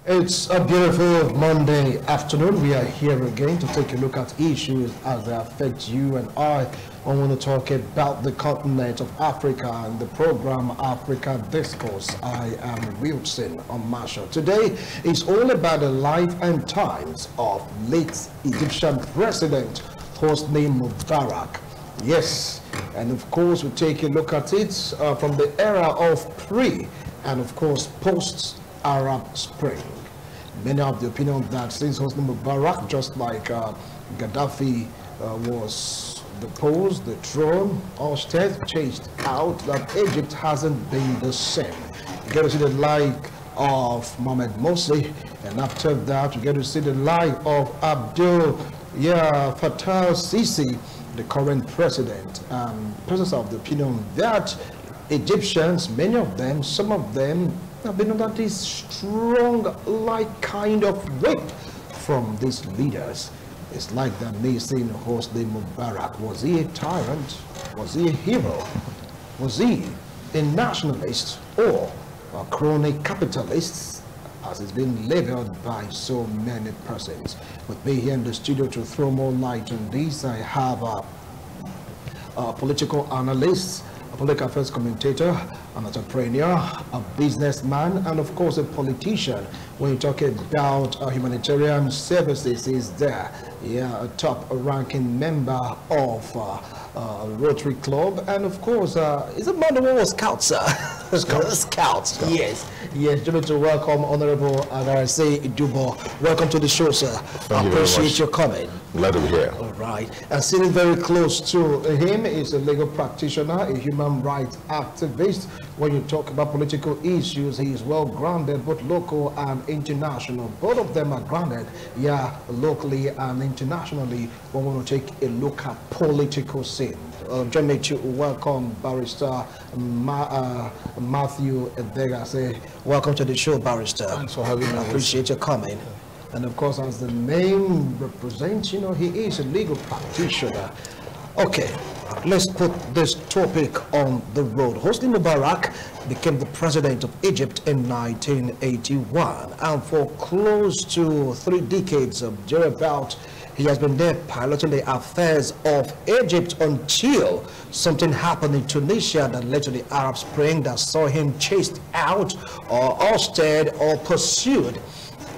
It's a beautiful Monday afternoon. We are here again to take a look at issues as they affect you and I want to talk about the continent of Africa and the program Africa Discourse. I am Wilson Marshall. Today is all about the life and times of late Egyptian President HOSNI MUBARAK. Yes, and of course we take a look at it from the era of pre and of course post-Arab Spring. Many of the opinion that since HOSNI MUBARAK, just like Gaddafi was deposed, the throne, or state changed out, that Egypt hasn't been the same. You get to see the like of Mohamed Morsi, and after that you get to see the like of Abdel Fattah Sisi, the current president. Persons of the opinion that Egyptians, many of them, some of them, have been under this strong like kind of whip from these leaders. It's like the amazing HOSNI MUBARAK. Was he a tyrant? Was he a hero? Was he a nationalist or a crony capitalist, as it's been labeled by so many persons? With me here in the studio to throw more light on this, I have a political analyst, a political affairs commentator, an entrepreneur, a businessman, and of course a politician. When you talk about humanitarian services, is there? Yeah, a top-ranking member of Rotary Club, and of course, is a man who was Scout, sir. Scout. Yes. Yes, just to welcome Honorable Agarase Idubo. Welcome to the show, sir. Thank you appreciate your coming. Glad to be here. All right. And sitting very close to him is a legal practitioner, a human rights activist. When you talk about political issues, he is well grounded, both local and international. Both of them are grounded, yeah, locally and internationally. When we want to take a look at political scene. Join me to welcome Barrister Matthew Edega. Say, welcome to the show, Barrister. Thanks for having me. I appreciate your coming. And of course, as the name represents, you know, he is a legal practitioner. Okay, let's put this topic on the road. HOSNI MUBARAK became the president of Egypt in 1981, and for close to 3 decades of thereabout, he has been there piloting the affairs of Egypt until something happened in Tunisia that led to the Arab Spring that saw him chased out or ousted or pursued,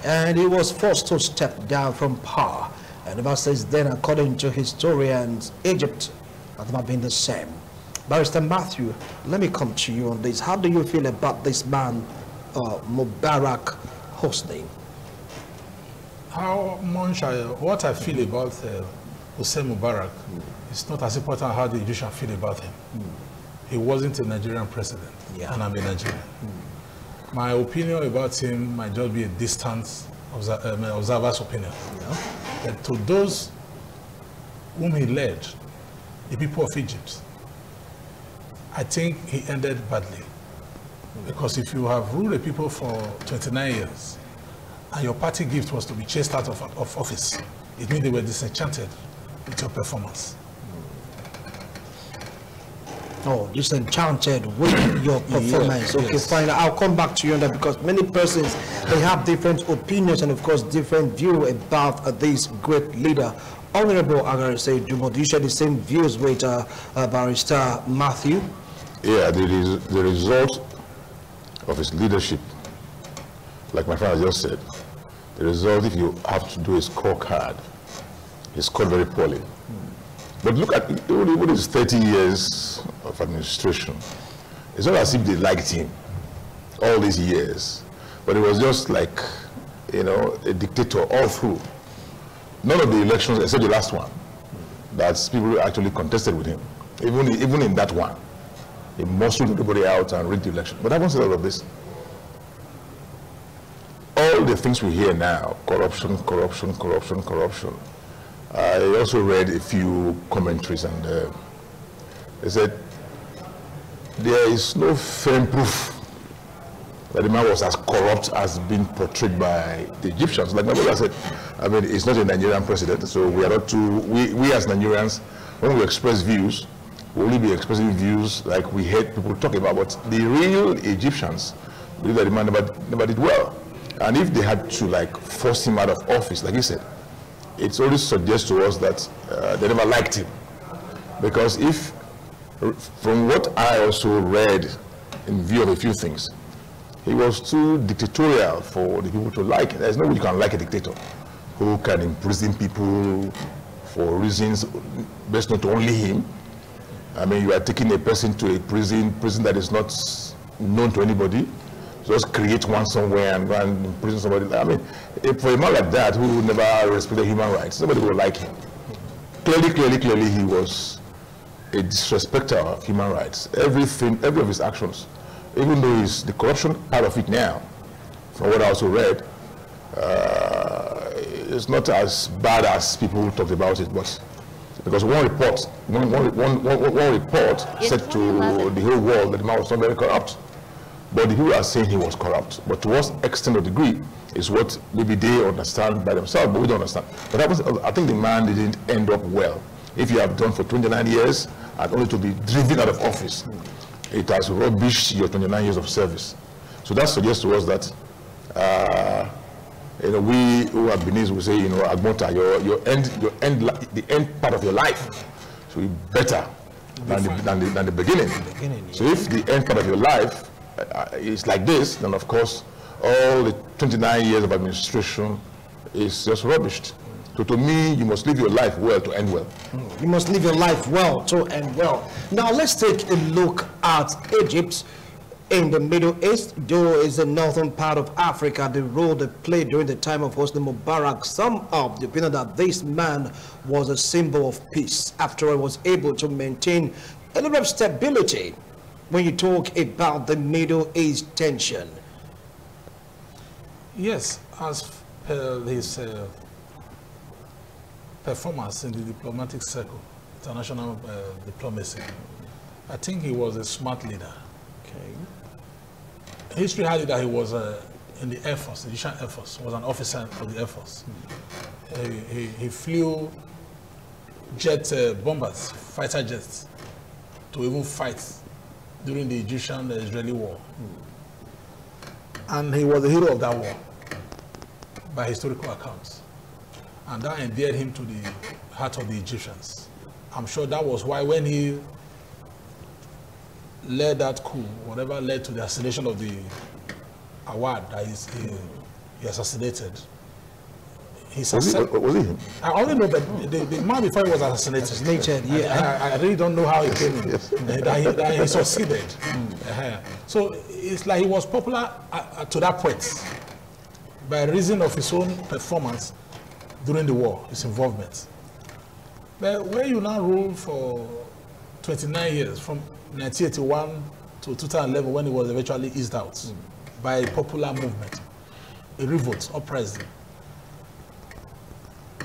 and he was forced to step down from power. And ever since then, according to historians, Egypt has not been the same. Barrister Matthew, let me come to you on this. How do you feel about this man, Mubarak HOSNI? What I feel about HOSNI MUBARAK is not as important how the Egyptians feel about him. He wasn't a Nigerian president, and I'm a Nigerian. My opinion about him might just be a distant observer's opinion. But to those whom he led, the people of Egypt, I think he ended badly. Because if you have ruled the people for 29 years, and your party gift was to be chased out of office, it means they were disenchanted with your performance. Oh, disenchanted with your performance. Yes, okay, yes. Fine. I'll come back to you on that, because many persons, they have different opinions and of course different view about this great leader. Honorable Agarase Idubo, do you share the same views with Barrister Matthew? Yeah, the result of his leadership, like my friend just said, the result, if you have to do a scorecard, he scored very poorly. But look at even his 30 years of administration. It's not as if they liked him all these years, but it was just like, you know, a dictator all through. None of the elections, except the last one, that people actually contested with him. Even in that one, he muscled everybody out and rigged the election. But having said all of this, all the things we hear now, corruption, corruption, corruption, corruption. I also read a few commentaries, and they said there is no firm proof that the man was as corrupt as being portrayed by the Egyptians. Like my brother said, I mean, he's not a Nigerian president, so we are not too, we as Nigerians, when we express views, we only be expressing views like we heard people talk about. But the real Egyptians believe that the man never did well. And if they had to like force him out of office, like you said, it already suggests to us that they never liked him. Because if, from what I also read in view of a few things, he was too dictatorial for the people to like him. There's no way you can like a dictator who can imprison people for reasons best known to only him. I mean, you are taking a person to a prison that is not known to anybody. Just create one somewhere and go and imprison somebody. I mean, for a man like that who never respected human rights, nobody will like him. Clearly, he was a disrespecter of human rights. Every of his actions, even though it's the corruption part of it now, from what I also read, it's not as bad as people talked about it, but because one report said to the whole world that the man was not very corrupt. But the people are saying he was corrupt. But to what extent or degree is what maybe they understand by themselves, but we don't understand. But I think the man didn't end up well. If you have done for 29 years and only to be driven out of office, it has rubbished your 29 years of service. So that suggests to us that we who are Benin will say, Agbonta, the end part of your life should be better than the beginning. So if the end part of your life is like this, then of course all the 29 years of administration is just rubbished. So to me, you must live your life well to end well. You must live your life well to end well. Now let's take a look at Egypt in the Middle East. Though it's the northern part of Africa, the role they played during the time of HOSNI MUBARAK, some of the opinion that this man was a symbol of peace. After all, he was able to maintain a little of stability when you talk about the Middle East tension. Yes, as per his performance in the diplomatic circle, international diplomacy, I think he was a smart leader. Okay. History had it that he was in the Air Force, the Egyptian Air Force, was an officer of the Air Force. He flew bombers, fighter jets, to even fight during the Egyptian-Israeli war. And he was the hero of that war, by historical accounts. And that endeared him to the heart of the Egyptians. I'm sure that was why when he led that coup, whatever led to the assassination of the Awad that he assassinated, Was he him? I only know that the man before he was assassinated. I really don't know how he came in. That he succeeded. So it's like he was popular to that point by reason of his own performance during the war, his involvement. But when you now rule for 29 years, from 1981 to 2011, when he was eventually eased out by a popular movement, a revolt, uprising,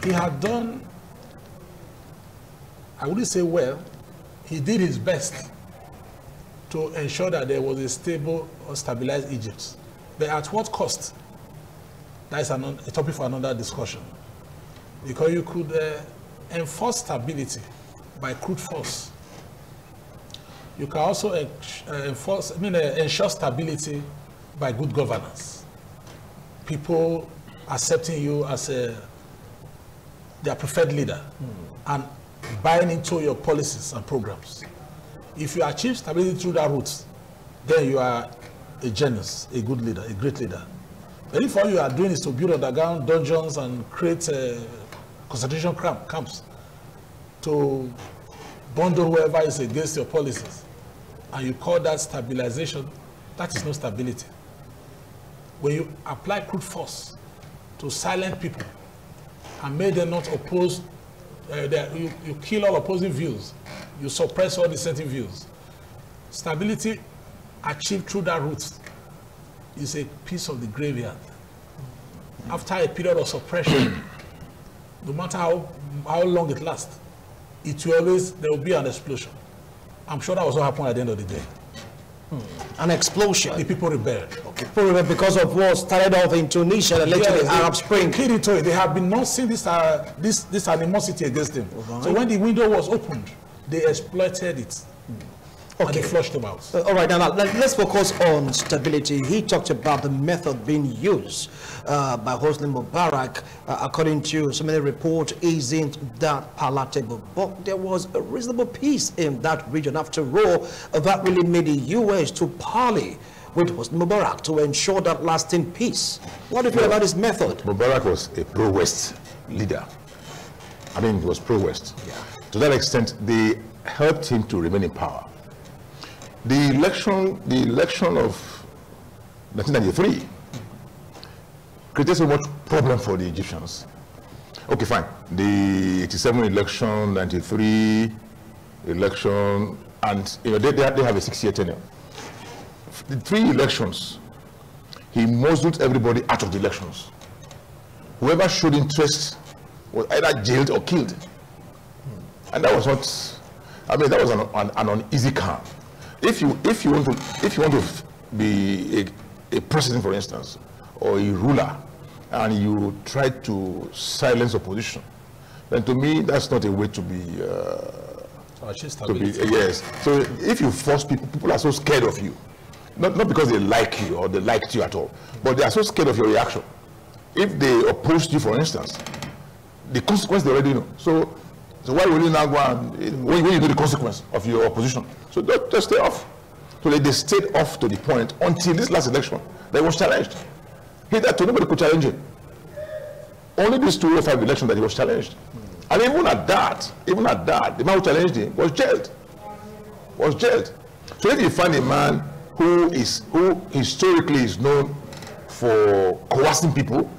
he had done, I wouldn't say well, he did his best to ensure that there was a stable or stabilized Egypt. But at what cost? That is a topic for another discussion. Because you could enforce stability by crude force. You can also ensure stability by good governance. People accepting you as their preferred leader and buying into your policies and programs. If you achieve stability through that route, then you are a genius, a good leader, a great leader. But if all you are doing is to build underground dungeons and create concentration camps to bundle whoever is against your policies, and you call that stabilization, that is no stability. When you apply crude force to silent people and make them not oppose, you kill all opposing views, you suppress all dissenting views. Stability achieved through that route is a piece of the graveyard. After a period of suppression, no matter how long it lasts, there will be an explosion. I'm sure that was what happened at the end of the day. An explosion. The people rebelled. Okay. People rebelled because of what started off in Tunisia and led to the Arab Spring. They have been not seeing this animosity against them. Right. So when the window was opened, they exploited it. and he flushed him out. All right, now let's focus on stability. He talked about the method being used by HOSNI MUBARAK, according to so many reports, isn't that palatable. But there was a reasonable peace in that region. After all, that really made the U.S. to parley with HOSNI MUBARAK to ensure that lasting peace. What do you feel about this method? MUBARAK was a pro-West leader. I mean, he was pro-West. Yeah. To that extent, they helped him to remain in power. The election of 1993 created so much problem for the Egyptians. Okay, fine. The 87 election, 93 election, and you know they have a 6-year tenure. The 3 elections, he muzzled everybody out of the elections. Whoever showed interest was either jailed or killed. And that was not, I mean, that was an uneasy calm. If you want to be a president, for instance, or a ruler, and you try to silence opposition, then to me that's not a way to be. Yes. So if you force people are so scared of you, not because they like you or they liked you at all, but they are so scared of your reaction. If they opposed you, for instance, the consequence they already know. So why will you now go and when you know the consequence of your opposition? So just stay off. So they stayed off to the point until this last election that was challenged. Hitherto nobody could challenge him. Only these 2 or 5 elections that he was challenged. And even at that, the man who challenged him was jailed. So if you find a man who historically is known for coercing people,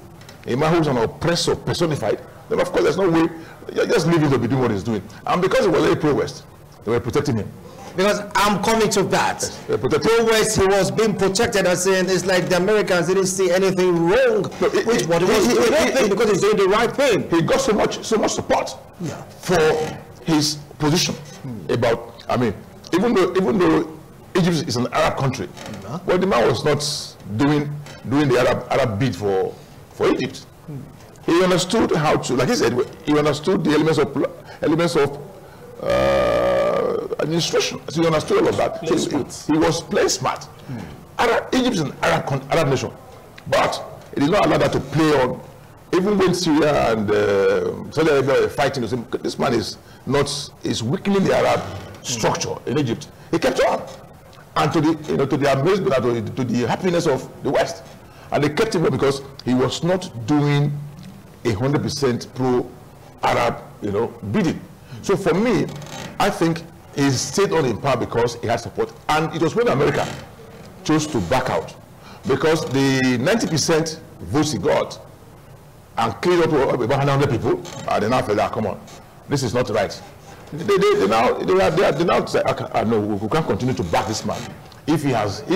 a man who's an oppressor personified, then of course there's no way. Just leave him to be doing what he's doing. And because he was very pro-West, they were protecting him. Because I'm coming to that. Yes, pro-West, he was being protected, as saying it's like the Americans didn't see anything wrong with what he was doing because he's doing the right thing. He got so much support for his position about, I mean, even though Egypt is an Arab country, well, the man was not doing the Arab bid for Egypt. He understood how to, like he said, he understood the elements of administration. So he understood all of that. So he was playing smart. Egypt is an Arab nation, but it is not allowed that to play on. Even when Syria and Saudi Arabia were fighting, this man is weakening the Arab structure in Egypt. He kept on, and to the amazement, to the happiness of the West, and they kept him because he was not doing 100% pro-Arab, bidding. So for me, I think he stayed on in power because he had support, and it was when America chose to back out, because the 90% votes he got and killed up about 100 people, they now felt, come on, this is not right. They now say, no, we can't continue to back this man. If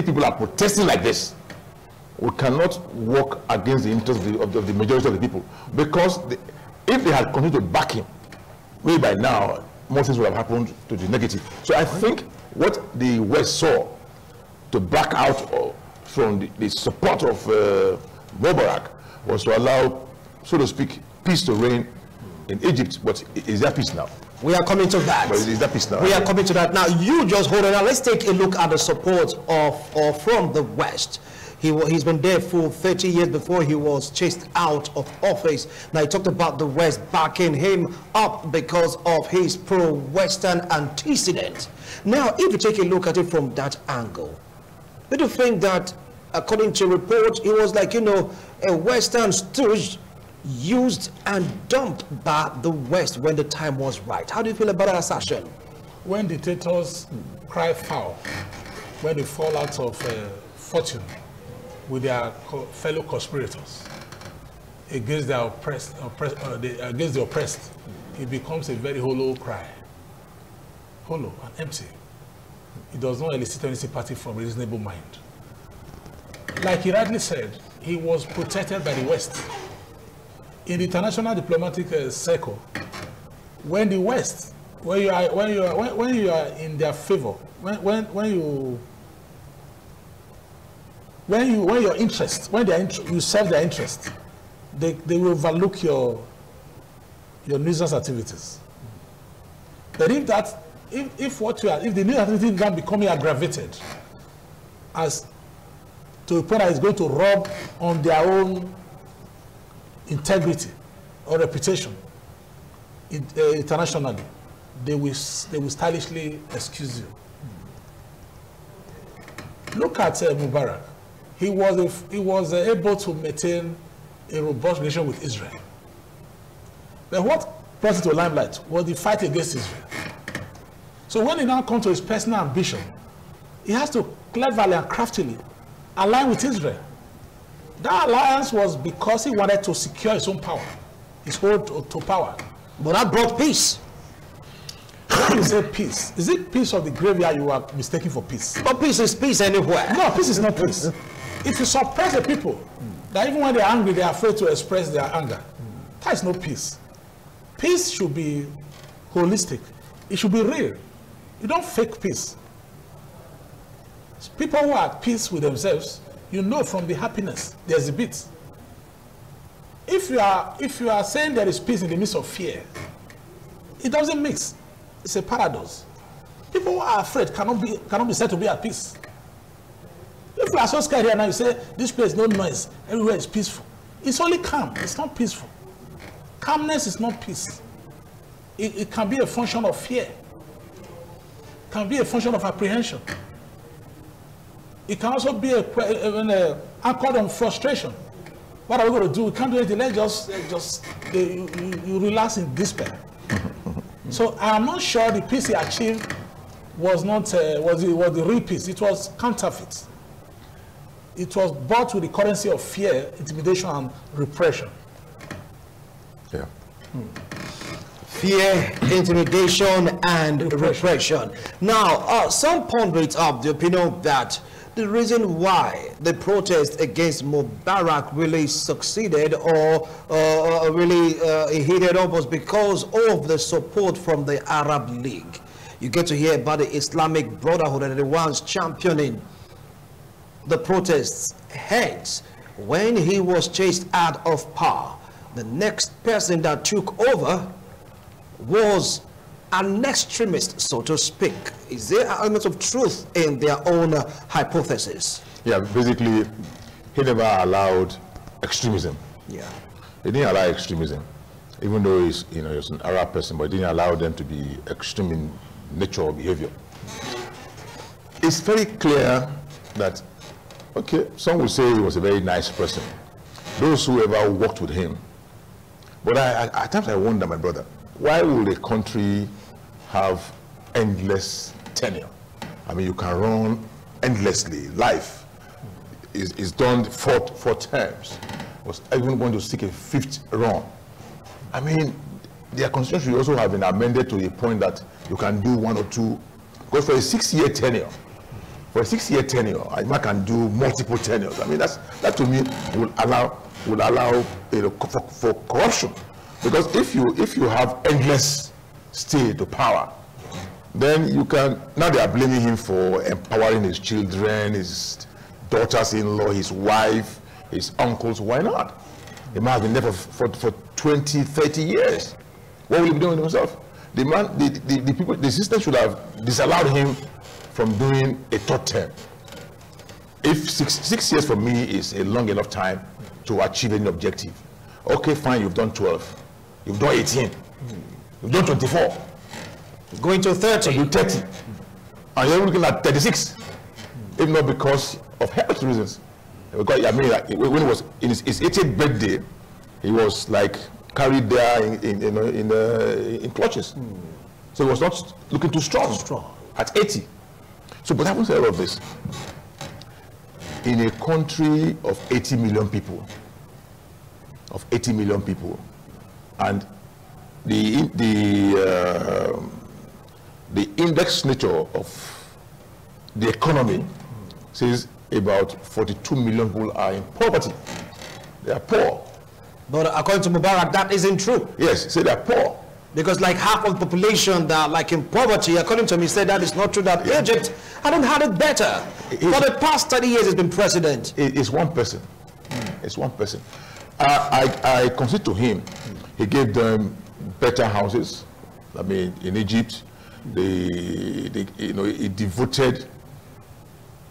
people are protesting like this, we cannot work against the interest of the majority of the people, because if they had continued to back him, maybe by now more things would have happened to the negative. So I think what the West saw to back out from the support of MUBARAK was to allow, so to speak, peace to reign in Egypt. But is there peace now? We are coming to that. But is there peace now? We are coming to that now. You just hold on. Now let's take a look at the support from the West. He's been there for 30 years before he was chased out of office. Now he talked about the West backing him up because of his pro-Western antecedent. Now, if you take a look at it from that angle, do you think that, according to reports, it was like, a Western stooge used and dumped by the West when the time was right? How do you feel about that assertion? When dictators cry foul, when they fall out of fortune with their fellow conspirators against the oppressed, it becomes a very hollow cry. Hollow and empty. It does not elicit any sympathy from a reasonable mind. Like he rightly said, he was protected by the West. In the international diplomatic circle, when the West, when you are in their favor, when you serve their interest, they will overlook your nuisance activities. But if that if the new activity can become aggravated as to a point that is going to rub on their own integrity or reputation internationally, they will stylishly excuse you. Look at Mubarak. He was able to maintain a robust relation with Israel. But what brought it to limelight was the fight against Israel. So when he now comes to his personal ambition, he has to cleverly and craftily align with Israel. That alliance was because he wanted to secure his own power, his hold to power. But that brought peace. When you say peace, is it peace of the graveyard you are mistaking for peace? But peace is peace anywhere. No, peace is not peace. If you suppress the people, that even when they are angry, they are afraid to express their anger, that is no peace. Peace should be holistic. It should be real. You don't fake peace. People who are at peace with themselves, you know from the happiness they exhibit. If you are saying there is peace in the midst of fear, it doesn't mix. It's a paradox. People who are afraid cannot be said to be at peace. If you are so scared here now, you say this place no noise, everywhere is peaceful. It's only calm. It's not peaceful. Calmness is not peace. It can be a function of fear. It can be a function of apprehension. It can also be anchored on frustration. What are we going to do? We can't do anything. Let's just you relax in despair. So I am not sure the peace he achieved was not was the real peace. It was counterfeit. It was bought with the currency of fear, intimidation, and repression. Yeah. Fear, intimidation, and repression. Now, some pundits are of the opinion that the reason why the protest against Mubarak really succeeded or really heated up was because of the support from the Arab League. You get to hear about the Islamic Brotherhood and the ones championing the protests. Hence, when he was chased out of power, the next person that took over was an extremist, so to speak. Is there an element of truth in their own hypothesis? Yeah, basically, he never allowed extremism. Yeah. He didn't allow extremism, even though he's an Arab person, but he didn't allow them to be extreme in nature or behavior. It's very clear that, okay, some will say he was a very nice person. Those who ever worked with him. But at times I wonder, my brother, why will a country have endless tenure? I mean, you can run endlessly. Life is done four terms. Was even going to seek a fifth run. I mean, their constitution should also have been amended to a point that you can do one or two. Because for a 6-year tenure, a man can do multiple tenures. I mean, that to me will allow for corruption. Because if you have endless stay to power, then you can, now they are blaming him for empowering his children, his daughters-in-law, his wife, his uncles. Why not? He might have been there for 20, 30 years. What will he be doing with himself? The system should have disallowed him from doing a third term. If six years for me is a long enough time to achieve any objective, okay, fine, you've done 12. You've done 18. You've done 24. Going to 30. You 30. And you're looking at 36. If not because of health reasons. Because, I mean, like, when he was in his 80th birthday, he was like carried there in clutches. So he was not looking too strong. At 80. So, but happens to all of this. In a country of 80 million people, and the index nature of the economy says about 42 million people are in poverty. They are poor. But according to Mubarak, that isn't true. Yes, say they are poor. Because like half of the population that are like in poverty, according to him, he said that is not true, that Egypt hadn't had it better. For the past 30 years, he's been president. It's one person. It's one person. I concede to him, he gave them better houses. I mean, in Egypt, He devoted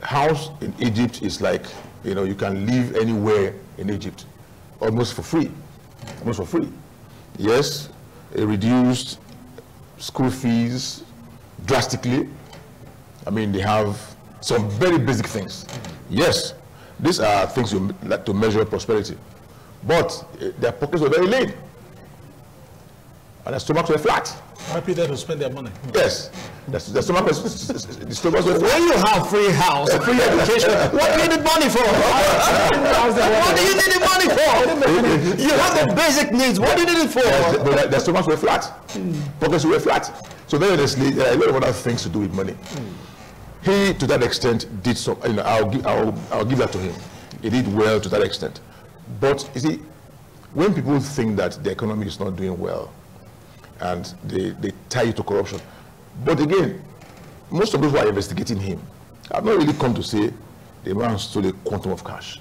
house in Egypt is like, you can live anywhere in Egypt, almost for free. Yes, it reduced school fees drastically. I mean, they have some very basic things. Yes, these are things you like to measure prosperity, but their pockets were very lean, and their stomachs were flat. Happy there to spend their money. Yes, the stomachs were flat. When you have free house, free education, what do you need money for? What do you need the money for? You have the basic needs. What do you need it for? But the stomachs were flat. Pockets were flat. So very honestly, there are a lot of other things to do with money. He, to that extent, did some. I'll give that to him. He did well to that extent. But you see, when people think that the economy is not doing well, and they tie it to corruption, but again, most of those who are investigating him have not really come to say the man stole a quantum of cash.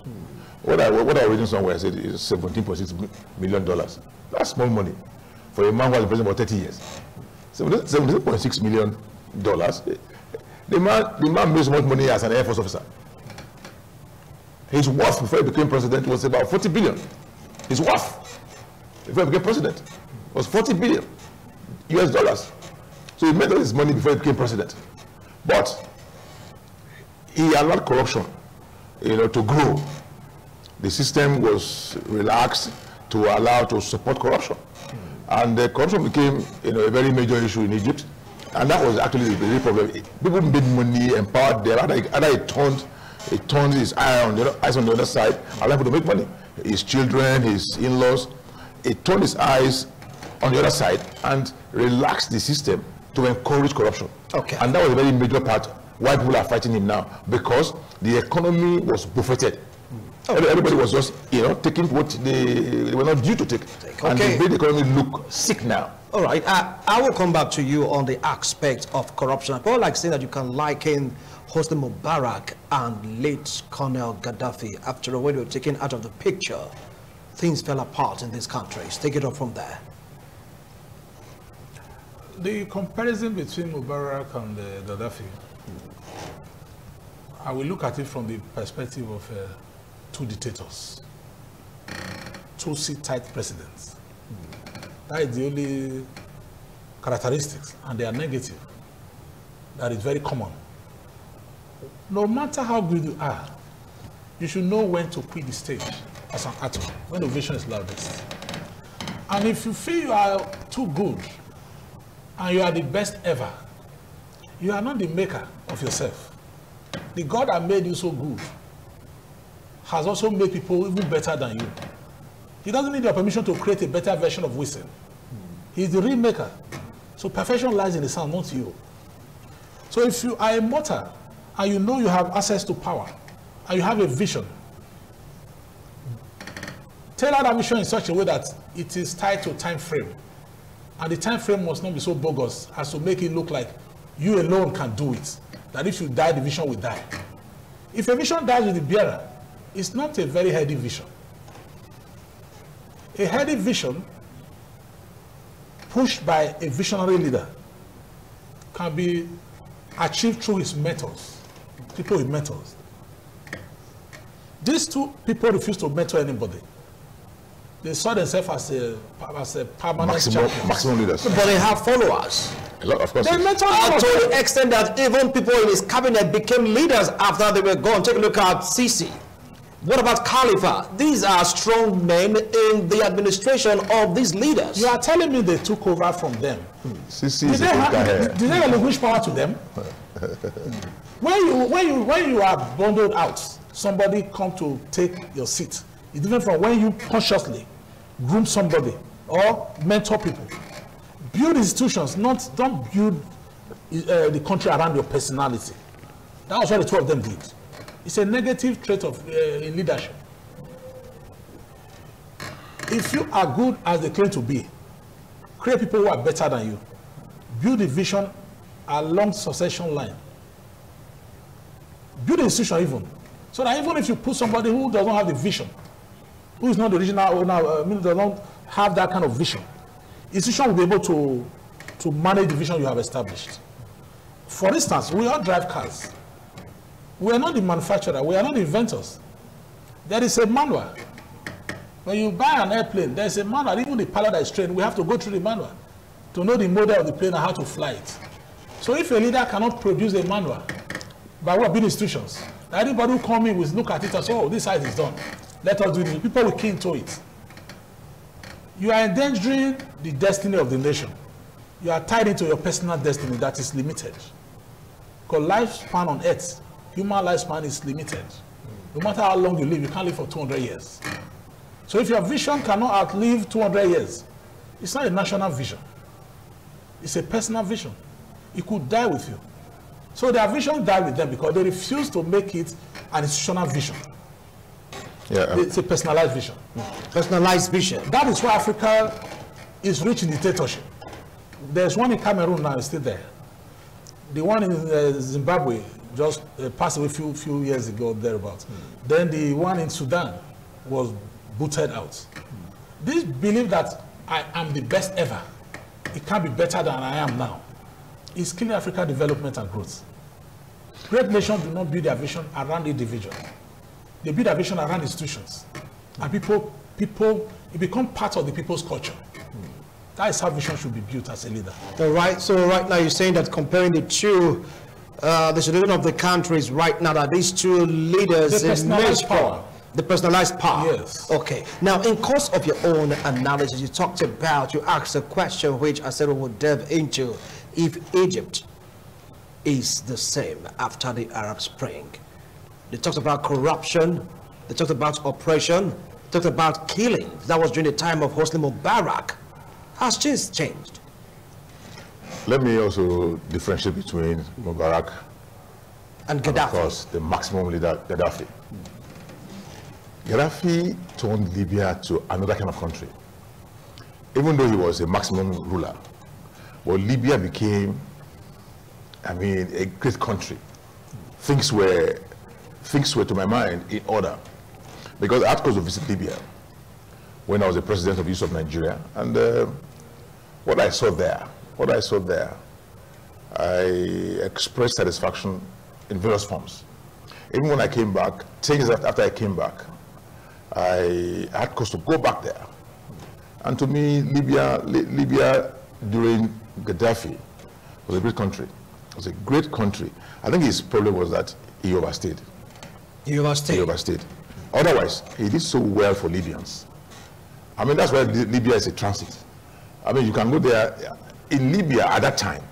What I read somewhere, I said is $17.6 million. That's small money for a man who has been president for 30 years. $17.6 million. The man made so much money as an Air Force officer. His worth before he became president was about 40 billion. His worth before he became president was 40 billion US dollars. So he made all his money before he became president. But he allowed corruption, to grow. The system was relaxed to allow to support corruption. And the corruption became a very major issue in Egypt. And that was actually the real problem. People made money, empowered them. Either he turned his eyes on the other side, allowed people to make money. His children, his in-laws, he turned his eyes on the other side and relaxed the system to encourage corruption. Okay. And that was a very major part why people are fighting him now, because the economy was buffeted. Everybody was just, taking what they were not due to take. Okay. And they made the economy look sick now. All right, I will come back to you on the aspect of corruption. I would like saying that you can liken Hosni Mubarak and late Colonel Gaddafi. After all, when they were taken out of the picture, things fell apart in these countries. Take it up from there. The comparison between Mubarak and Gaddafi, I will look at it from the perspective of two dictators, two seat-tight presidents. That is the only characteristics, and they are negative. That is very common. No matter how good you are, you should know when to quit the stage as an actor, when the vision is loudest. And if you feel you are too good, and you are the best ever, you are not the maker of yourself. The God that made you so good has also made people even better than you. He doesn't need your permission to create a better version of Wilson. He's the real maker. So perfection lies in the Son, not you. So if you are a mortal and you know you have access to power and you have a vision, tailor that vision in such a way that it is tied to a time frame. And the time frame must not be so bogus as to make it look like you alone can do it. That if you die, the vision will die. If a vision dies with the bearer, it's not a very heady vision. A heady vision pushed by a visionary leader can be achieved through his methods, people with methods. These two people refuse to mentor anybody. They saw themselves as a permanent maximum leaders. But they have followers. A lot, of course. They mentor to the extent that even people in his cabinet became leaders after they were gone. Take a look at Sisi. What about Khalifa? These are strong men in the administration of these leaders. You are telling me they took over from them. Sisi did they relinquish power to them? When you are bundled out, somebody come to take your seat. It's different from when you consciously groom somebody or mentor people. Build institutions, don't build the country around your personality. That was what the two of them did. It's a negative trait of in leadership. If you are good as they claim to be, create people who are better than you. Build a vision along succession line. Build an institution even. So that even if you put somebody who does not have the vision, who is not the original owner, does not have that kind of vision, institution will be able to to manage the vision you have established. For instance, we all drive cars. We are not the manufacturer, we are not the inventors. There is a manual. When you buy an airplane, there is a manual. Even the pilot that is trained, we have to go through the manual to know the model of the plane and how to fly it. So if a leader cannot produce a manual, by what being instructions, anybody who come in will look at it and say, oh, this side is done. Let us do it. People will key into it. You are endangering the destiny of the nation. You are tied into your personal destiny that is limited. Because lifespan on earth, human lifespan is limited. No matter how long you live, you can't live for 200 years. So if your vision cannot outlive 200 years, it's not a national vision. It's a personal vision. It could die with you. So their vision died with them because they refused to make it an institutional vision. Yeah, it's a personalized vision. Personalized vision. That is why Africa is rich in dictatorship. There's one in Cameroon now, it's still there. The one in Zimbabwe just passed away a few years ago, thereabouts. Then the one in Sudan was booted out. This belief that I am the best ever, it can't be better than I am now, is killing African development and growth. Great nations do not build their vision around individuals. They build their vision around institutions. And people, it becomes part of the people's culture. That is how vision should be built as a leader. All right. So right now you're saying that comparing the two, the situation of the countries right now, that these two leaders, the personalized power. The personalized power. Yes. Okay. Now, in course of your own analysis, you talked about, you asked a question which I said we would delve into. If Egypt is the same after the Arab Spring, they talked about corruption, they talked about oppression, they talked about killing. That was during the time of HOSNI Mubarak. Has things changed? Let me also differentiate between Mubarak and Gaddafi. And of course, the maximum leader, Gaddafi. Gaddafi turned Libya to another kind of country. Even though he was a maximum ruler, but Libya became, I mean, a great country. Things were, to my mind, in order. Because I had to visit Libya when I was the president of the Youth of Nigeria, and what I saw there, I expressed satisfaction in various forms. Even when I came back, 10 years after I came back, I had to go back there. And to me, Libya during Gaddafi was a great country. It was a great country. I think his problem was that he overstayed. He overstayed. Otherwise, he did so well for Libyans. I mean, that's why Libya is a transit. I mean, you can go there. In Libya at that time,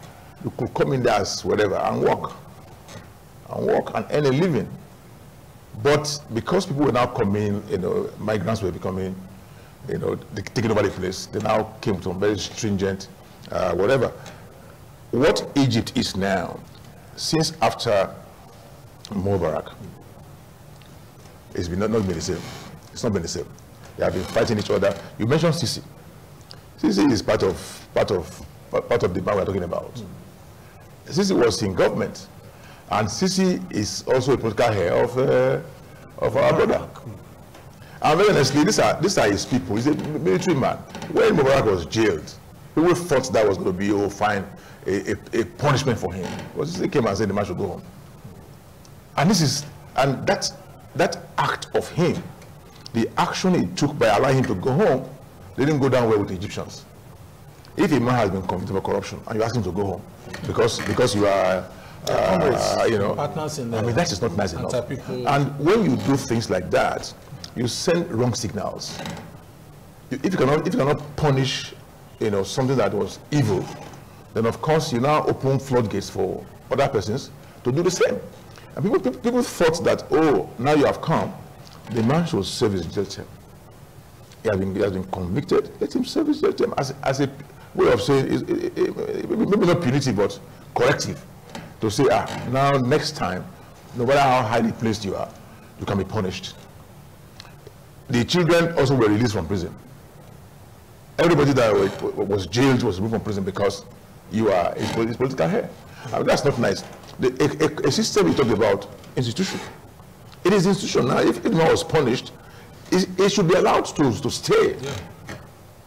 you could come in there as whatever and work and earn a living. But because people were now coming, migrants were becoming, taking over the place, they now came to some very stringent, whatever. What Egypt is now, since after Mubarak, it's not been the same. It's not been the same. They have been fighting each other. You mentioned Sisi. Sisi is part of the man we're talking about. Sisi was in government, and Sisi is also a political heir of our brother. And very honestly, these are his people. He's a military man. When Mubarak was jailed, people thought that was going to be a punishment for him. But Sisi came and said the man should go home. And that act of him, the action he took by allowing him to go home, didn't go down well with the Egyptians. If a man has been convicted of corruption and you ask him to go home because you are partners in the, I mean, that is not nice enough. And when you do things like that, you send wrong signals. If you cannot punish something that was evil, then of course you now open floodgates for other persons to do the same. And people thought that, oh, now you have come, the man should serve his jail term. He has been convicted, let him serve his jail term as a way of saying, maybe not punitive, but corrective. To say, now next time, no matter how highly placed you are, you can be punished. The children also were released from prison. Everybody that was jailed was removed from prison because you are his political heir. I mean, that's not nice. A system we talked about, institution. It is institution. Now, if the man was punished, it should be allowed to stay. Yeah.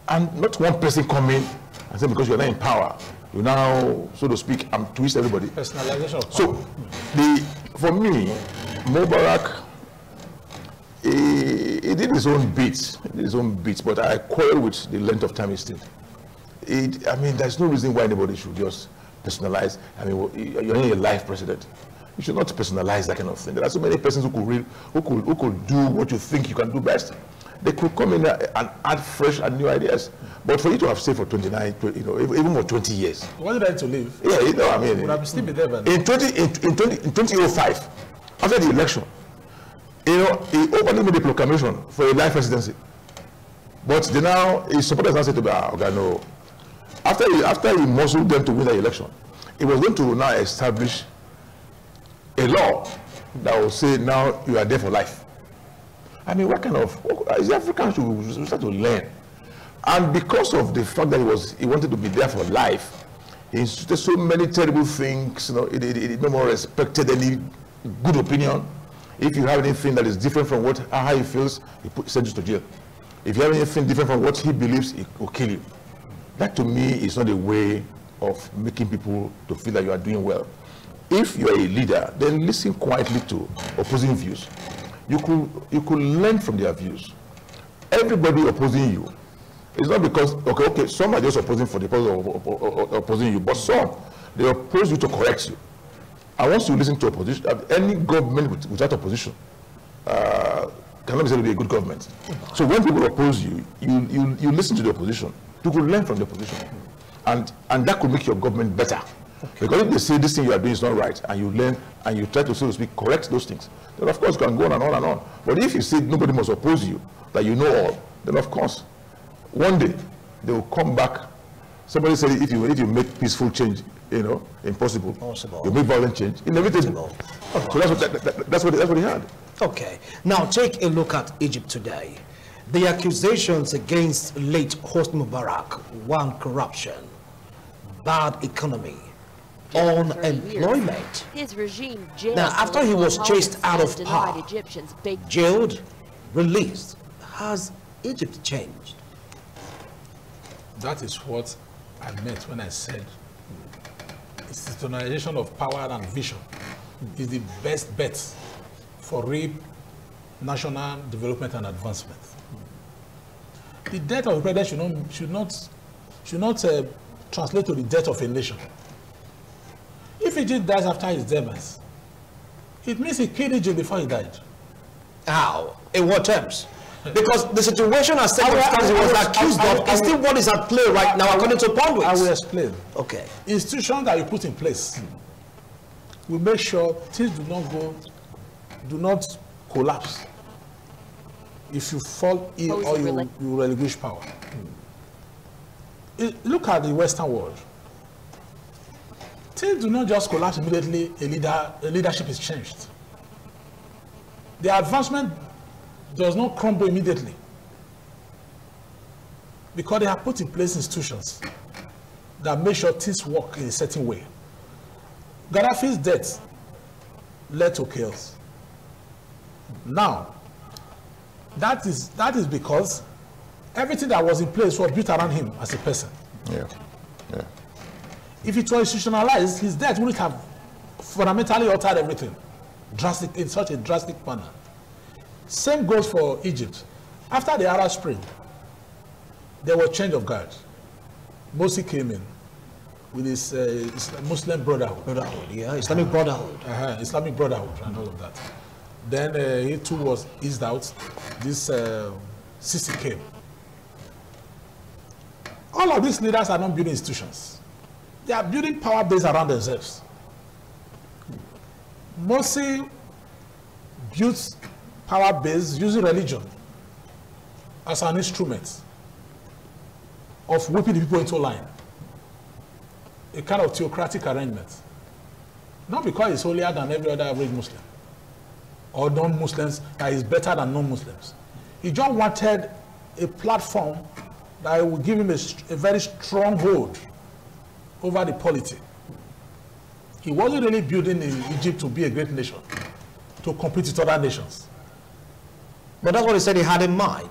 And not one person come in and say, because you're not in power, You now, so to speak, twist everybody. Personalization of power. So, for me, Mubarak, he did his own bits. But I quarrel with the length of time he stayed. I mean, there's no reason why anybody should just personalize. I mean, you're only a life president. You should not personalize that kind of thing. There are so many persons who could do what you think you can do best. They could come in and add fresh and new ideas. But for you to have stayed for 29, even more 20 years. Why did I to leave? Yeah, I mean, would have still be there. In 2005, after the election, he openly made a proclamation for a life presidency. But his supporters now said to me, okay, no. After he muscled them to win the election, he was going to now establish a law that will say now you are there for life. I mean, is Africans should start to learn. And because of the fact that he wanted to be there for life, he instituted so many terrible things. He no more respected any good opinion. If you have anything that is different from how he feels, he sends you to jail. If you have anything different from what he believes, he will kill you. That to me is not a way of making people to feel that you are doing well. If you are a leader, then listen quietly to opposing views. You could learn from their views. Everybody opposing you, it's not because, okay, some are just opposing for the purpose of opposing you, but some, they oppose you to correct you. And once you listen to opposition, any government without opposition cannot be said to be a good government. So when people oppose you, you listen to the opposition. You could learn from the opposition. And that could make your government better. Okay. Because if they say this thing you are doing is not right, and you learn and you try to, so to speak, correct those things, then of course you can go on and on and on. But if you say nobody must oppose you, that you know all, then of course, one day they will come back. Somebody said if you make peaceful change, impossible. You make violent change, inevitable. Okay. So that's what he had. Okay. Now take a look at Egypt today. The accusations against late HOSNI Mubarak: one, corruption; bad economy; unemployment. His regime now, after he was chased out of power, jailed, released, has Egypt changed? That is what I meant when I said institutionalization of power and vision is the best bet for real national development and advancement. The death of a president should not translate to the death of a nation. If Egypt dies after his demise, it means he killed Egypt before he died. How? In what terms? Because the situation and circumstances he was accused of is still what is at play right now, according to Pondwix. I will explain. Okay. Institutions that you put in place will make sure things do not collapse if you fall ill or you relinquish power. Look at the Western world. Things do not just collapse immediately. A leadership is changed. The advancement does not crumble immediately because they have put in place institutions that make sure things work in a certain way. Gaddafi's death led to chaos. Now, that is because everything that was in place was built around him as a person. Yeah. If it was institutionalized, his death wouldn't have fundamentally altered everything in such a drastic manner. Same goes for Egypt. After the Arab Spring, there was change of guard. Morsi came in with his Muslim Brotherhood. Islamic Brotherhood. Islamic Brotherhood and all of that. Then he too was eased out. This Sisi came. All of these leaders are not building institutions. They are building power based around themselves. Morsi built power base using religion as an instrument of whipping the people into line. A kind of theocratic arrangement. Not because he's holier than every other average Muslim or non-Muslims that is better than non-Muslims. He just wanted a platform that would give him a very strong hold over the polity. He wasn't really building Egypt to be a great nation, to compete with other nations. But that's what he said he had in mind.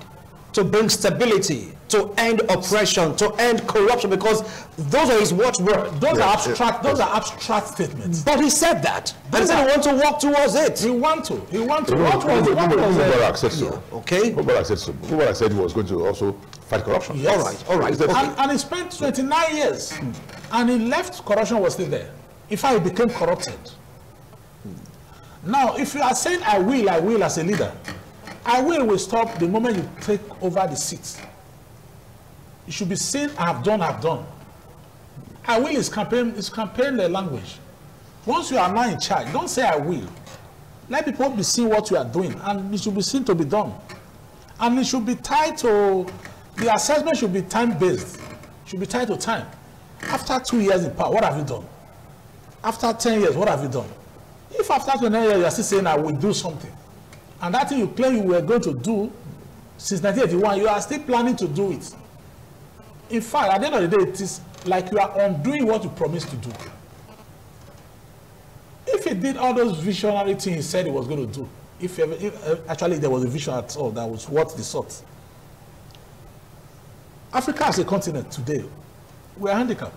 to bring stability, to end oppression, to end corruption, because those are his watchwords. Those are abstract. Those are abstract statements. But he said that. He said he want to walk towards it. He want to. He want to. Mubarak said so. Yeah. Okay. Mubarak said so. Mubarak said he was going to also fight corruption. Yes. All right. Okay. And he spent 29 years, and he left. Corruption was still there. In fact, he became corrupted. Now, if you are saying I will as a leader, I will stop the moment you take over the seat. You should be saying I have done. I will is campaign language. Once you are now in charge, don't say I will. Let people be seeing what you are doing, and it should be seen to be done. And it should be tied to, the assessment should be time-based. Should be tied to time. After 2 years in power, what have you done? After 10 years, what have you done? If after 29 years you are still saying I will do something, and that thing you claim you were going to do since 1981, you are still planning to do it. In fact, at the end of the day, it is like you are undoing what you promised to do. If he did all those visionary things he said he was going to do, if actually there was a vision at all that was what they sought. Africa as a continent today, we are handicapped.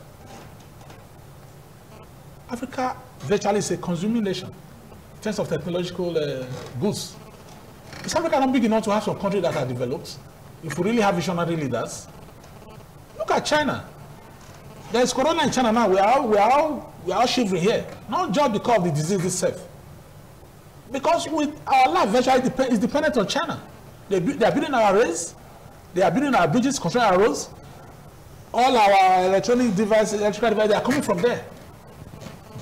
Africa virtually is a consuming nation in terms of technological goods. Is Africa not big enough to have some countries that are developed? If we really have visionary leaders, look at China. There is corona in China now. We are all shivering here, not just because of the disease itself. Because with our life virtually is dependent on China. They are building our rails, they are building our bridges, constructing our roads. All our electrical devices, they are coming from there.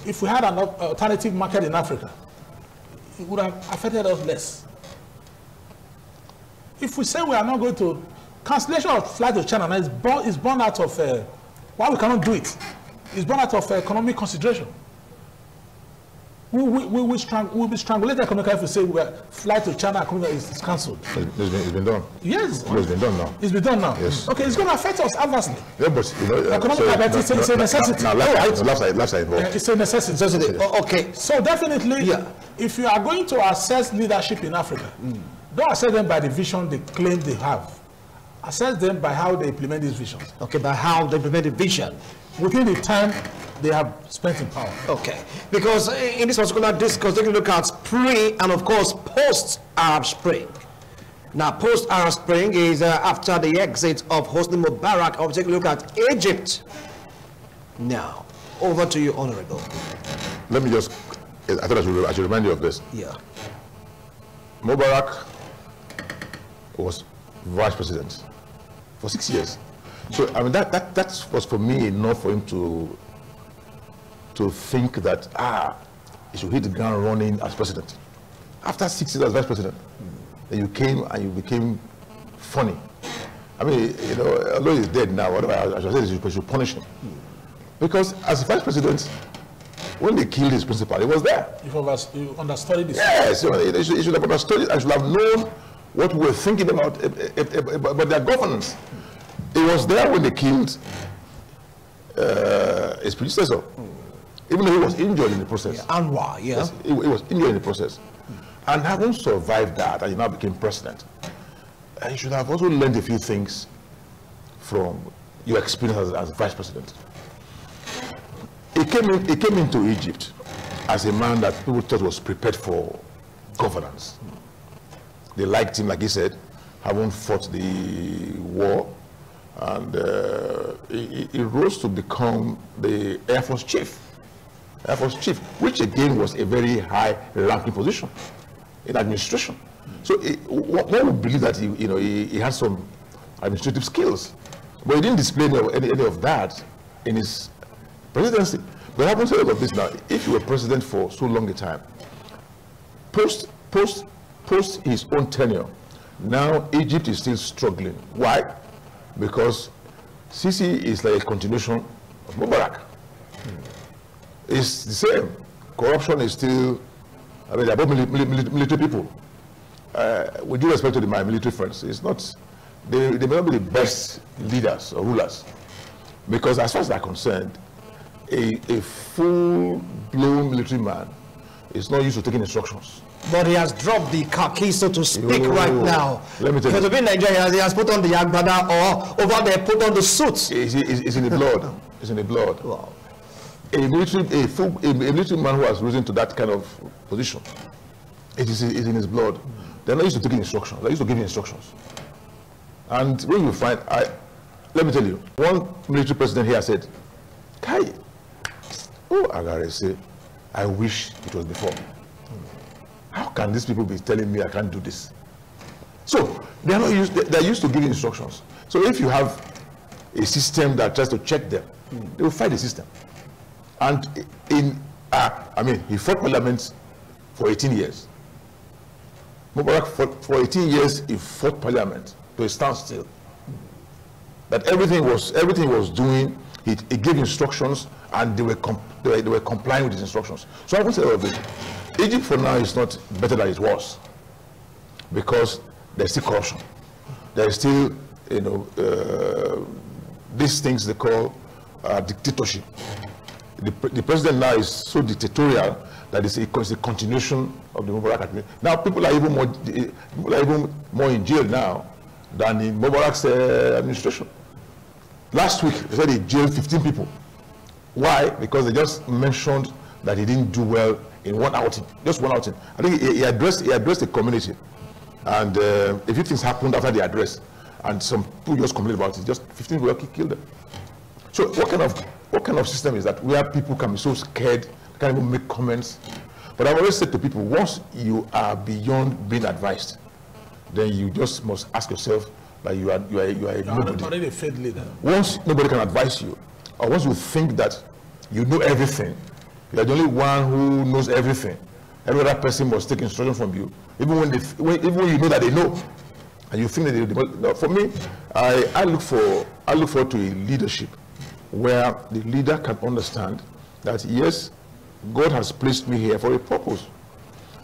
If we had an alternative market in Africa, it would have affected us less. If we say we are not going to, cancellation of flight to China is born out of, why we cannot do it, it's born out of economic consideration. We will be strangulated economically if we say flight to China is cancelled. It's been done. Yes. It's been done now. It's been done now. Yes. Okay, it's going to affect us adversely. Yeah, but you know, it's a necessity. Now, last I involved. It's a necessity. Okay. So definitely, if you are going to assess leadership in Africa, don't assess them by the vision they claim they have. Assess them by how they implement these visions. Okay, by how they implement the vision. Within the time they have spent in power. Okay, because in this particular discourse, taking a look at pre and of course post-Arab Spring. Now, post-Arab Spring is after the exit of HOSNI MUBARAK. I'll take a look at Egypt. Now, over to you, Honorable. Let me just, I thought I should remind you of this. Yeah. Mubarak was vice president for 6 years. So I mean that was for me enough for him to think that he should hit the ground running as president. After 6 years as vice president, then you came and you became funny. I mean, you know, although he's dead now, whatever I should say, you should punish him. Because as vice president, when they killed his principal, he was there. You understudied this. Yes, he should have understood it. I should have known what we were thinking about their governance. He was there when they killed his predecessor, even though he was injured in the process. Yeah, Anwar, yeah. Yes, he was injured in the process. And having survived that, and he now became president, you should have also learned a few things from your experience as vice president. He came into Egypt as a man that people thought was prepared for governance. They liked him, like he said, having fought the war, and he rose to become the Air Force Chief. Air Force Chief, which again was a very high-ranking position in administration. So one would believe that he had some administrative skills, but he didn't display any of that in his presidency. But having said all of this now, if you were president for so long a time, post his own tenure, now Egypt is still struggling. Why? Because Sisi is like a continuation of Mubarak. It's the same. Corruption is still, I mean, they're both military people. With due respect to my military friends, it's not, they may not be the best leaders or rulers. Because as far as they're concerned, a full-blown military man is not used to taking instructions. But he has dropped the khaki, so to speak, right now. Let me tell you. Because to be in Nigeria, he has put on the agbada, or over there put on the suit. It's in the blood. It's in the blood. Wow. A military man who has risen to that kind of position, it's in his blood. They're not used to taking instructions. They're used to giving instructions. And when you find, let me tell you, one military president here said, Kai, oh, Agare say, I wish it was before. How can these people be telling me I can't do this? So they're not used. They're used to giving instructions. So if you have a system that tries to check them, they will fight the system. And he fought parliament for 18 years. Mubarak for 18 years, he fought parliament to a standstill. That everything was doing. He gave instructions, and they were complying with his instructions. So I would say all of this. Egypt for now is not better than it was, because there's still corruption. There's still, these things they call dictatorship. The president now is so dictatorial that it's a continuation of the Mubarak administration. Now people are even more in jail now than in Mubarak's administration. Last week they said he jailed 15 people. Why? Because they just mentioned that he didn't do well in one outing, just one outing. I think he addressed the community, and a few things happened after the address, and some people just complained about it. Just 15 people killed them. So what kind of system is that, where people can be so scared, can't even make comments? But I've always said to people, once you are beyond being advised, then you just must ask yourself that you are a nobody. A faith leader. Once nobody can advise you, or once you think that you know everything, you are the only one who knows everything, every other person must take instruction from you, even when you know that they know, and you think that they must. No, for me, I look forward to a leadership where the leader can understand that yes, God has placed me here for a purpose,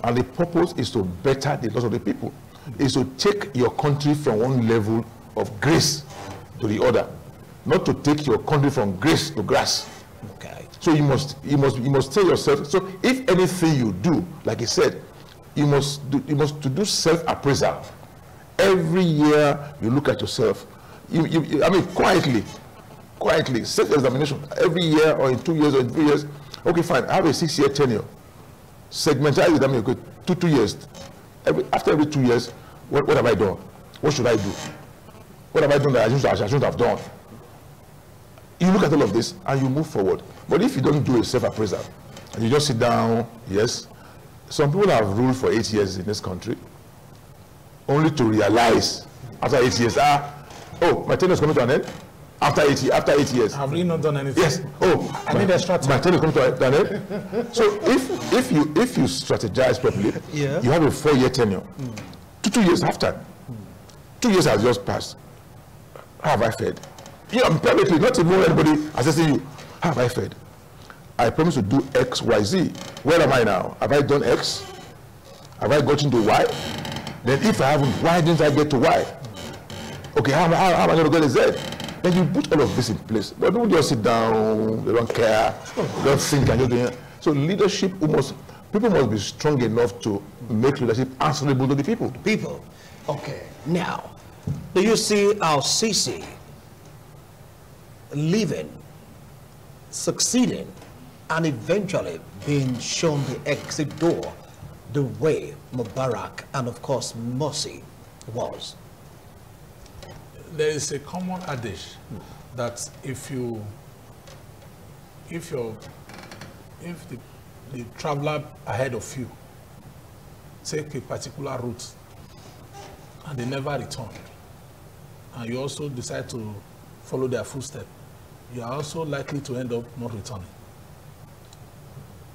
and the purpose is to better the lives of the people, is to take your country from one level of grace to the other, not to take your country from grace to grass. Okay. So you must tell yourself. So if anything you do, like I said, you must do self-appraisal. Every year you look at yourself. Quietly self-examination. Every year, or in 2 years, or in 3 years. Okay, fine. I have a 6-year tenure. Segmentize it. Okay, 2 years. After every 2 years, what have I done? What should I do? What have I done that I shouldn't have done? You look at all of this and you move forward. But if you don't do a self-appraisal and you just sit down, yes, some people have ruled for 8 years in this country, only to realize after 8 years, my tenure is coming to an end. After 8 years. Have you not done anything? Yes. I need extra time. My tenure is coming to an end. So if you strategize properly, yeah, you have a 4-year tenure. 2 years after, 2 years has just passed. How have I fared? Privately, not even anybody assessing you. How have I fared? I promise to do X, Y, Z. Where am I now? Have I done X? Have I gotten to Y? Then if I haven't, why didn't I get to Y? Okay, how am I going to get to Z? Then you put all of this in place. But don't just sit down, they don't care, they don't think, and you're doing it. So leadership, people must be strong enough to make leadership answerable to the people. People. Okay. Now, do you see our Sisi living, succeeding, and eventually being shown the exit door the way Mubarak and of course Morsi was? There is a common adage that if the traveler ahead of you take a particular route and they never return, and you also decide to follow their footsteps, you are also likely to end up not returning.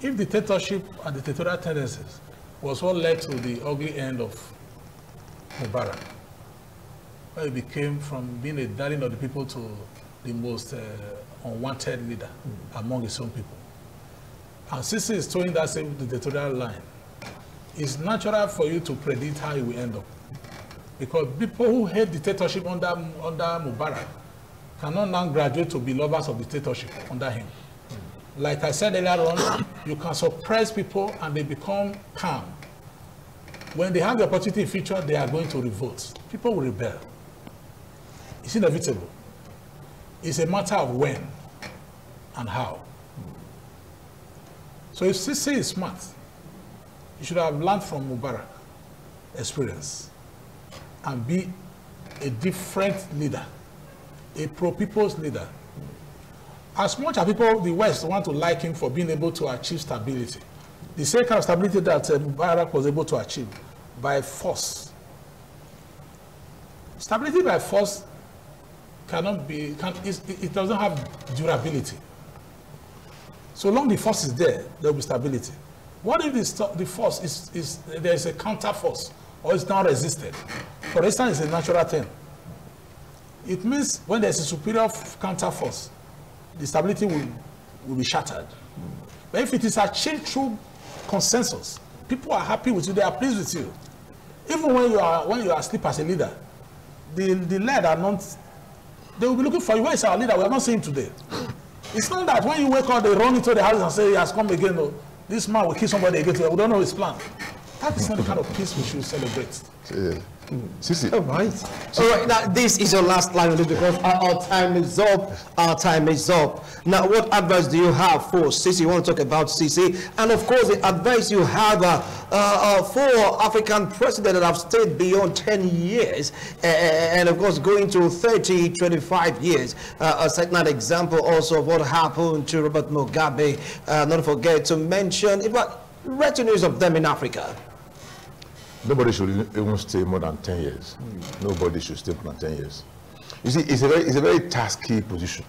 If dictatorship and dictatorial tendencies was what led to the ugly end of Mubarak, where he became from being a darling of the people to the most unwanted leader among his own people. And Sisi is towing that same dictatorial line. It's natural for you to predict how he will end up. Because people who hate dictatorship under Mubarak cannot now graduate to be lovers of dictatorship under him. Like I said earlier on, you can suppress people and they become calm. When they have the opportunity in future, they are going to revolt. People will rebel. It's inevitable. It's a matter of when and how. So if Sisi is smart, he should have learned from Mubarak experience and be a different leader, a pro-people's leader. As much as people, the West, want to like him for being able to achieve stability, the same kind of stability that Mubarak was able to achieve by force. Stability by force cannot be, it doesn't have durability. So long the force is there, there will be stability. What if the force is there is a counter force or it's not resisted? For instance, it's a natural thing. It means when there's a superior counter force, the stability will be shattered. But if it is achieved through consensus, people are happy with you, they are pleased with you. Even when you are asleep as a leader, the led are not, they will be looking for you. Where is our leader? We are not seeing him today. It's not that when you wake up, they run into the house and say, he has come again. No, this man will kill somebody again. We don't know his plan. That is not the kind of peace we should celebrate. Yeah. Sisi. All right. All right. Now, this is your last line on this because our time is up. Our time is up. Now, what advice do you have for Sisi? You want to talk about Sisi? And, of course, the advice you have for African presidents that have stayed beyond 10 years and, of course, going to 30, 25 years. A second example also of what happened to Robert Mugabe. Not forget to mention about retinues of them in Africa. Nobody should even stay more than 10 years. Nobody should stay more than 10 years. You see, it's a very tasky position.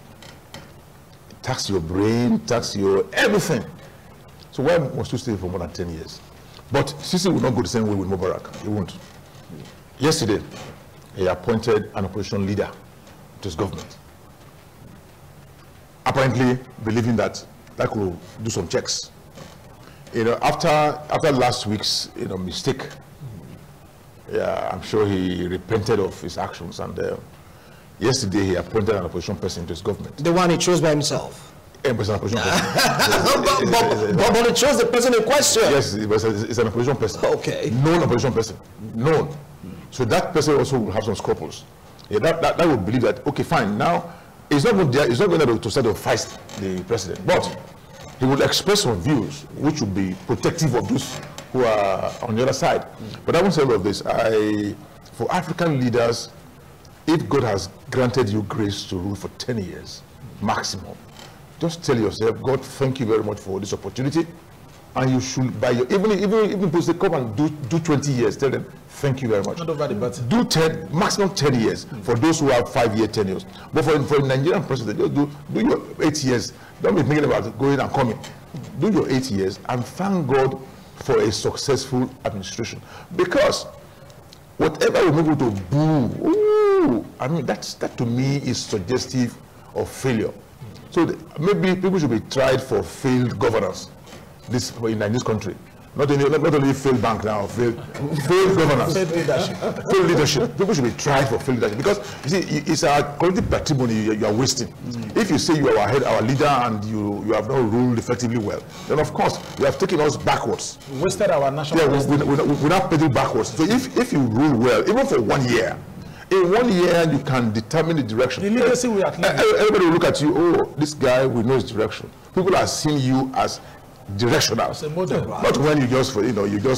It tasks your brain, tasks your everything. So why must you stay for more than 10 years? But Sisi will not go the same way with Mubarak. He won't. Yesterday, he appointed an opposition leader to his government. Apparently believing that could do some checks. You know, after last week's mistake, yeah, I'm sure he repented of his actions, and yesterday he appointed an opposition person to his government. The one he chose by himself. Yeah, but it's an opposition person. But he chose the person in question. Yes, it's an opposition person. Okay. Known opposition person. Known. So that person also will have some scruples. Yeah, that will believe that, okay, fine, now it's not going to start to fight the president, but he will express some views which will be protective of those who are on the other side. But I won't say all of this. For African leaders, if God has granted you grace to rule for 10 years, maximum, just tell yourself, God, thank you very much for this opportunity. And you should, by your, even if they come and do 20 years, tell them, thank you very much. Not over the button. Do 10, maximum 10 years for those who have 5-year tenures. But for a Nigerian president, just do your 8 years. Don't be thinking about going and coming. Do your 8 years and thank God for a successful administration. Because whatever we're able to do, I mean, that to me is suggestive of failure. So maybe people should be tried for failed governance in this country. Not only failed bank now, failed governance. Failed leadership. Failed leadership. People should be tried for failed leadership. Because, you see, it's our collective patrimony you are wasting. If you say you are our leader and you have not ruled effectively well, then of course, you have taken us backwards. We wasted our national destiny. We're not pedal backwards. So if you rule well, even for 1 year, in 1 year you can determine the direction. The legacy we are leaving. Everybody will look at you, oh, this guy, we know his direction. People are seeing you as directional. It's a model. Not when you just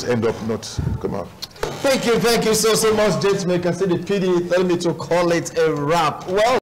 end up not, come on. Thank you so much, gentlemen. You can see the PD telling me to call it a wrap. Well.